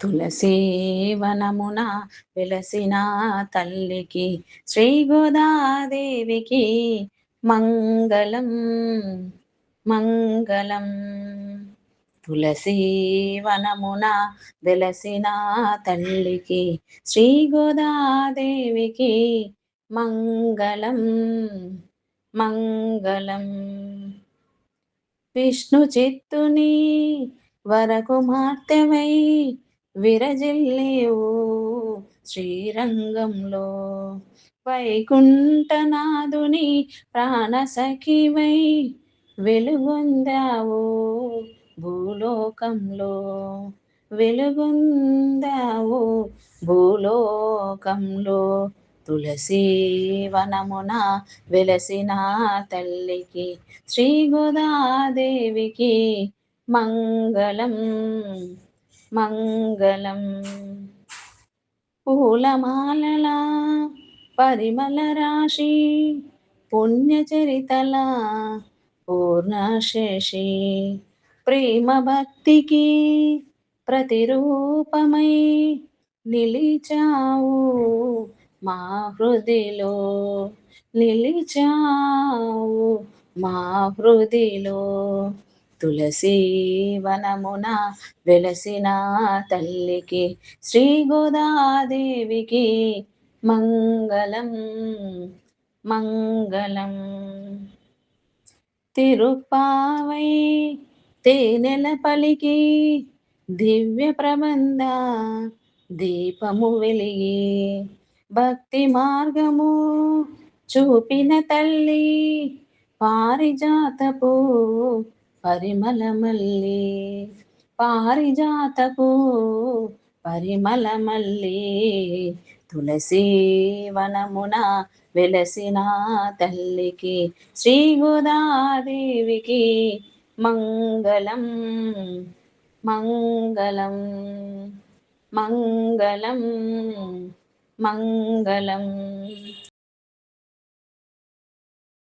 తులసీ వనమున వెలసిన తల్లికి శ్రీ గోదాదేవికి మంగళం మంగళం. తులసీ వనమున వెలసిన తల్లికి శ్రీ గోదాదేవికి మంగళం మంగళం. విష్ణు చిత్తుని వరకుమార్తెవై విరజిల్లేవు శ్రీరంగంలో, వైకుంఠనాథుని ప్రాణసఖివై వెలుగొందావు భూలోకంలో, వెలుగొందావు భూలోకంలో. తులసీ వనమున వెలసిన తల్లికి శ్రీ గోదాదేవికి మంగళం మంగళం. పూలమాలల పరిమళ రాశి పుణ్యచరితల పూర్ణశేషి, ప్రేమ భక్తికి ప్రతిరూపమై నిలిచావు మా హృదిలో, నిలిచావు మా హృదిలో. తులసీ వనమున వెలసిన తల్లికి శ్రీ గోదాదేవికి మంగళం మంగళం. తిరుప్పావై తేనెల పలికి దివ్య ప్రబంధ దీపము వెలిగి, భక్తి మార్గము చూపిన తల్లి పారిజాతపు పరిమళమల్లి, పారిజాతపు పరిమళమల్లి. తులసీ వనమున వెలసిన తల్లికి శ్రీ గోదాదేవికి మంగళం మంగళం మంగళం మంగళం.